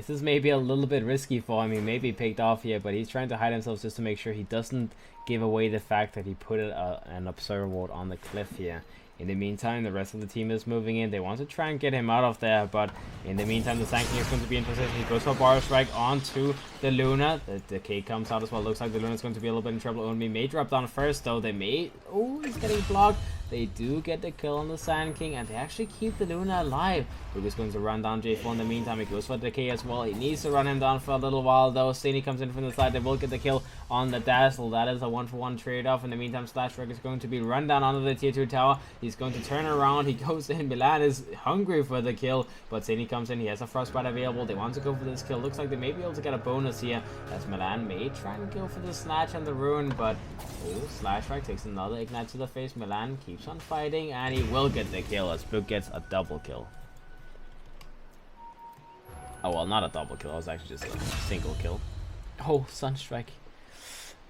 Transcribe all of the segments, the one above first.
This is maybe a little bit risky for him. He may be picked off here, but he's trying to hide himself just to make sure he doesn't give away the fact that he put an observer ward on the cliff here. In the meantime, the rest of the team is moving in. They want to try and get him out of there, but in the meantime, the Sanguine is going to be in position. He goes for Bar Strike onto the Luna. The K comes out as well. Looks like the Luna is going to be a little bit in trouble. Only may drop down first, though. They may... Oh, he's getting blocked. They do get the kill on the Sand King, and they actually keep the Luna alive. Luke is going to run down J4 in the meantime. He goes for the K as well. He needs to run him down for a little while, though. Steny comes in from the side. They will get the kill on the Dazzle. That is a 1-for-1 trade-off. In the meantime, SlashStrike is going to be run down onto the tier 2 tower. He's going to turn around. He goes in. Milan is hungry for the kill, but Steny comes in. He has a Frostbite available. They want to go for this kill. Looks like they may be able to get a bonus here, as Milan may try and go for the Snatch and the Ruin, but SlashStrike takes another Ignite to the face. Milan keeps on fighting, and he will get the kill as Book gets a double kill. Oh, well, not a double kill. It was actually just a single kill. Oh, Sunstrike.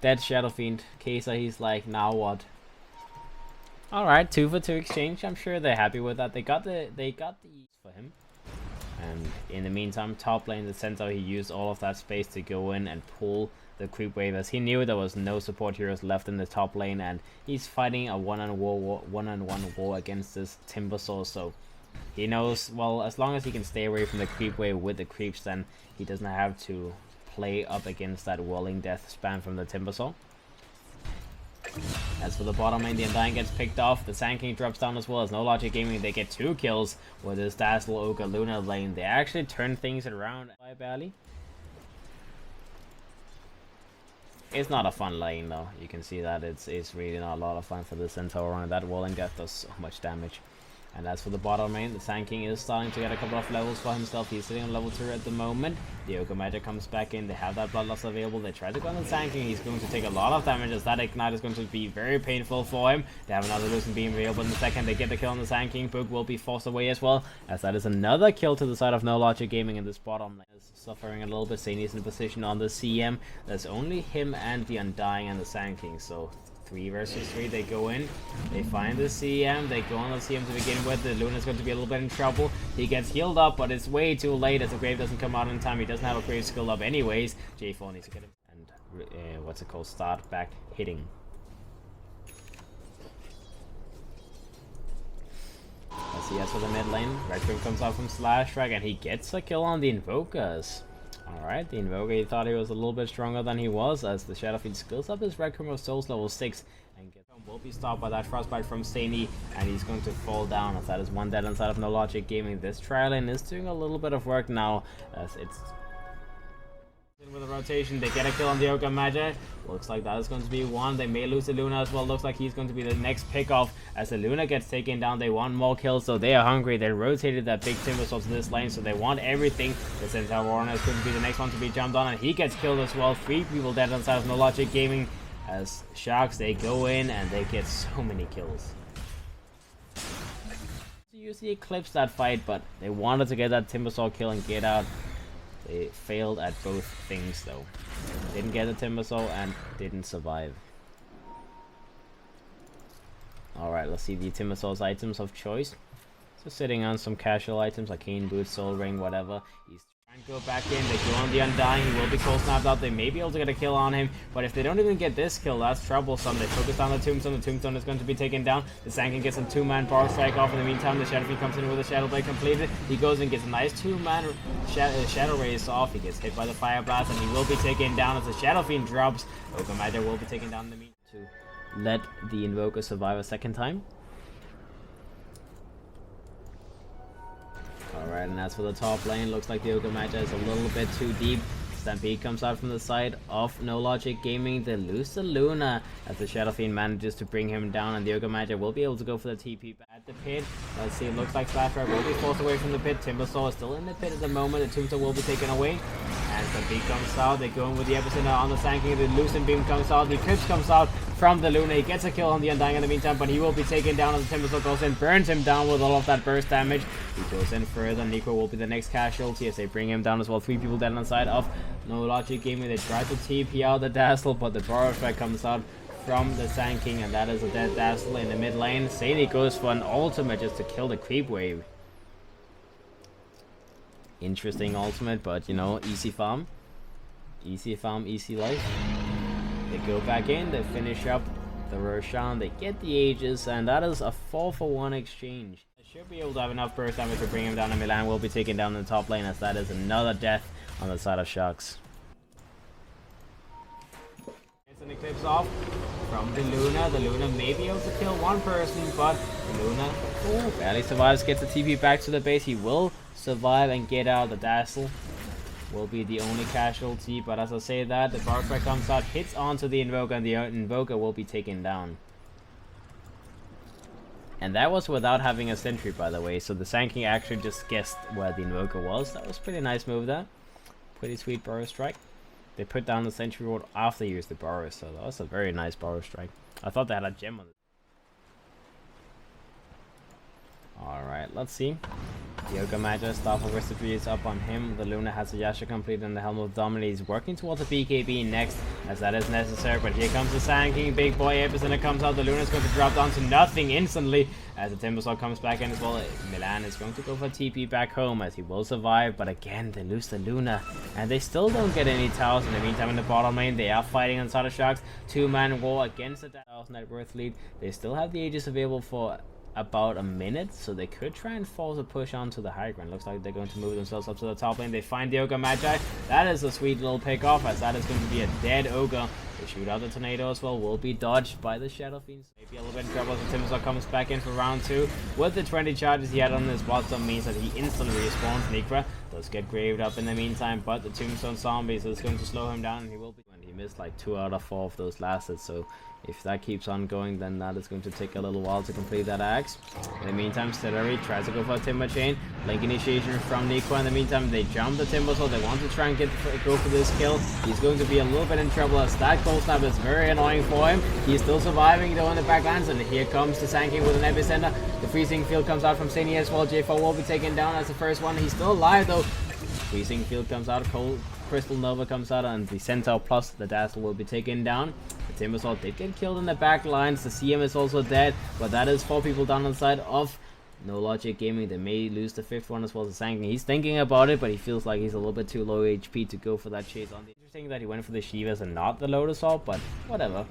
Dead Shadow Fiend. Kesa, he's like, now what? Alright, 2 for 2 exchange. I'm sure they're happy with that. They got the for him. And in the meantime, top lane, the Centaur, he used all of that space to go in and pull the creep wave, as he knew there was no support heroes left in the top lane, and he's fighting a one-on-one war against this Timbersaw, so he knows, well, as long as he can stay away from the creep wave with the creeps, then he doesn't have to play up against that Whirling Death spam from the Timbersaw. As for the bottom lane, the Undying gets picked off. The Sand King drops down as well. As NoLogic Gaming, they get 2 kills with this Dazzle Ogre Luna lane. They actually turn things around by barely. It's not a fun lane though. You can see that it's really not a lot of fun for the Centaur, and that Whirling Death does so much damage. And as for the bottom lane, the Sand King is starting to get a couple of levels for himself. He's sitting on level 2 at the moment. The Ogre Magic comes back in. They have that Bloodlust available. They try to go on the Sand King. He's going to take a lot of damage, as that Ignite is going to be very painful for him. They have another Lucent Beam available in the second. They get the kill on the Sand King. Book will be forced away as well, as that is another kill to the side of NoLogic Gaming in this bottom lane. Is suffering a little bit. Steny is in position on the CM. There's only him and the Undying and the Sand King, so 3 versus 3, they go in, they find the CM, they go on the CM to begin with. The Luna's going to be a little bit in trouble. He gets healed up, but it's way too late, as the Grave doesn't come out in time. He doesn't have a Grave skill up anyways. J4 needs to get him and what's it called, start back hitting. Let's see, as for the mid lane, Red Room comes out from SlashStrike, and he gets a kill on the Invokers. Alright, the Invoker, he thought he was a little bit stronger than he was, as the Shadow Fiend skills up his Red Room of Souls level 6, and will be stopped by that Frostbite from Steny, and he's going to fall down, as that is 1 dead inside of NoLogic Gaming. This trial lane is doing a little bit of work now, as it's with a rotation. They get a kill on the Ogre Magic. Looks like that is going to be 1. They may lose the Luna as well. Looks like he's going to be the next pick off, as the Luna gets taken down. They want more kills, so they are hungry. They rotated that big Timbersaw to this lane, so they want everything. The Centaur Warner is going to be the next one to be jumped on, and he gets killed as well. 3 people dead inside of NoLogic Gaming, as Sharks, they go in and they get so many kills. Usually eclipse that fight, but they wanted to get that Timbersaw kill and get out. They failed at both things though. Didn't get a Timbersaw and didn't survive. Alright, let's see the Timbersaw's items of choice. So sitting on some casual items like Cane Boots, Soul Ring, whatever. He's trying to go back in. They go on the Undying. He will be cold snapped out. They may be able to get a kill on him, but if they don't even get this kill, that's troublesome. They focus on the Tombstone. The Tombstone is going to be taken down. The Sand King gets some 2-man Power Strike off. In the meantime, the Shadow Fiend comes in with a Shadow Blade completed. He goes and gets a nice 2-man Shadow Race off. He gets hit by the Fire Blast, and he will be taken down as the Shadow Fiend drops. Ogre Magic will be taken down in the meantime to let the Invoker survive a second time. Alright, and as for the top lane, looks like the Ogre Magic is a little bit too deep. Stampede comes out from the side of NoLogic Gaming. They lose the Luna, as the Shadow Fiend manages to bring him down, and the Ogre Magic will be able to go for the TP at the pit. Let's see, it looks like SlashStrike will be forced away from the pit. Timbersaw is still in the pit at the moment. The Tombstone will be taken away. And Stampede comes out. They go in with the Epicenter on the Sand King. The Lucent Beam comes out. The Eclipse comes out from the Luna. He gets a kill on the Undying in the meantime, but he will be taken down as the Timbersaw goes in, burns him down with all of that burst damage. He goes in further. Niqua will be the next casualty as they bring him down as well. 3 people dead on the side of NoLogic Gaming. They try to TP out the Dazzle, but the Power Strike comes out from the Sand King, and that is a dead Dazzle in the mid lane. Steny goes for an ultimate just to kill the creep wave. interesting ultimate, but you know, easy farm, easy life. They go back in, they finish up the Roshan, they get the Aegis, and that is a 4-for-1 exchange. They should be able to have enough burst damage to bring him down, and Milan will be taken down in the top lane, as that is another death on the side of Sharks. Gets an Eclipse off from the Luna. The Luna may be able to kill one person, but the Luna barely survives, gets the TP back to the base. He will survive and get out. The Dazzle will be the only casualty, but as I say that, the Bar Strike comes out, hits onto the Invoker, and the Invoker will be taken down. And that was without having a sentry, by the way, so the Sand King actually just guessed where the Invoker was. That was pretty nice move there. Pretty sweet Burrow Strike. They put down the sentry ward after they used the Burrow, so that was a very nice Burrow Strike. I thought they had a gem on it. Alright, let's see. Yoga Magi, Staff of Wizardry is up on him. The Luna has a Yasha complete and the Helm of Dominate. He's working towards a BKB next, as that is necessary. But here comes the Sand King, big boy Epicenter comes out. The Luna's going to drop down to nothing instantly, as the Timbersaw comes back in as well. Milan is going to go for TP back home, as he will survive. But again, they lose the Luna, and they still don't get any towers. In the meantime, in the bottom lane, they are fighting on side of Sharks. 2-man war against the 1,000 net worth lead. They still have the Aegis available for about a minute, so they could try and force a push onto the high ground. Looks like they're going to move themselves up to the top lane. They find the Ogre Magi. That is a sweet little pick off, as that is going to be a dead Ogre. They shoot out the Tornado as well, will be dodged by the Shadow Fiends. Maybe a little bit in trouble as the Timbersaw comes back in for round 2. With the 20 charges he had on his bottom means that he instantly respawns. Niqua does get graved up in the meantime, but the Tombstone Zombies is going to slow him down, and he will be... He missed like 2 out of 4 of those last hits, so if that keeps on going, then that is going to take a little while to complete that axe. In the meantime, Stellary tries to go for a Timber Chain. Link initiation from Niqua. In the meantime, they jump the Timber, so they want to try and go for this kill. He's going to be a little bit in trouble, as that cold snap is very annoying for him. He's still surviving though in the backlands, and here comes the Sand King with an Epicenter. The Freezing Field comes out from Sani as well. J4 will be taken down as the first one. He's still alive though. Freezing Field comes out, Cold Crystal Nova comes out, and the Centaur plus the Dazzle will be taken down. The Timbersaw did get killed in the back lines. The CM is also dead, but that is 4 people down on the side of NoLogic Gaming. They may lose the 5th one as well as Sanguine. He's thinking about it, but he feels like he's a little bit too low HP to go for that chase on the... Interesting that he went for the Shivas and not the Lotus Salt, but whatever.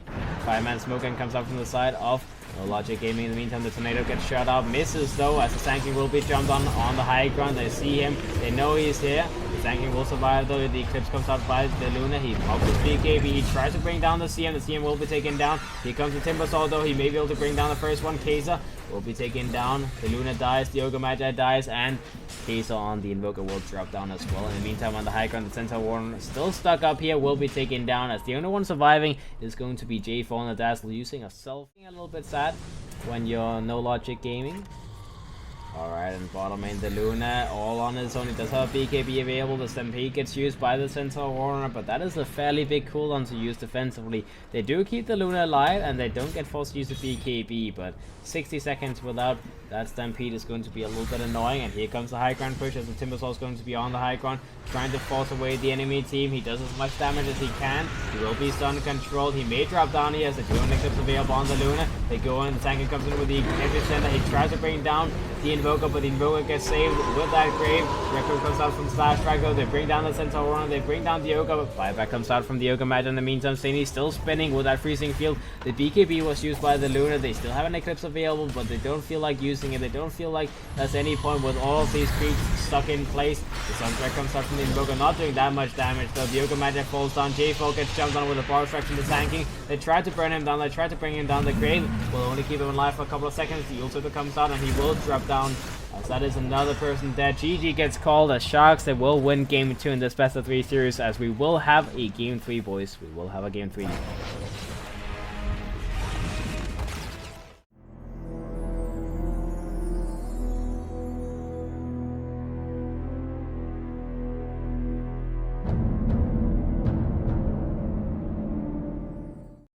5-man smoking comes up from the side of NoLogic Gaming. In the meantime, the Tornado gets shot out, misses though, as the Sand King will be jumped on the high ground. They see him, they know he's here. The Sand King will survive though. The Eclipse comes out by the Luna. He pops his BKB, he tries to bring down the CM. The CM will be taken down. Here comes the Timbersaw though. He may be able to bring down the first one. Kaiser will be taken down. The Luna dies, the Ogre Magi dies, and Kaiser on the Invoker will drop down as well. In the meantime, on the high ground, the Centaur Warden still stuck up here, will be taken down, as the only one surviving is going to be J4 on the Dazzle using a self. A little bit sad when you're NoLogic Gaming. Alright, and bottom lane, the Luna all on his own. He does have BKB available. The Stampede gets used by the Centaur Warrior, but that is a fairly big cooldown to use defensively. They do keep the Luna alive, and they don't get forced to use the BKB, but 60 seconds without that Stampede is going to be a little bit annoying. And here comes the high ground push, as the Timbersaw is going to be on the high ground, trying to force away the enemy team. He does as much damage as he can. He will be stun controlled. He may drop down. He has the 2 Eclipse available on the Luna. They go in, the Sand King comes in with the Epicenter. He tries to bring down the Invoker, but the Invoker gets saved with that Grave. Record comes out from SlashStrike though. They bring down the Centaur Warrior. They bring down the Ogre, but buyback comes out from the Ogre Magi. In the meantime, Sani still spinning with that Freezing Field. The BKB was used by the Luna. They still have an Eclipse available, but they don't feel like using it. They don't feel like there's any point with all of these creeps stuck in place. The Sunstrike comes out from the Invoker, not doing that much damage though. The Ogre Magi falls down. J4 gets jumped on with a Bar Strike from the Sand King. They try to burn him down. They try to bring him down. The Grave will only keep him alive for a couple of seconds. The Ultra comes out, and he will drop down, as that is another person dead. GG gets called as Sharks. They will win game 2 in this best of 3 series, as we will have a game 3, boys. We will have a game 3.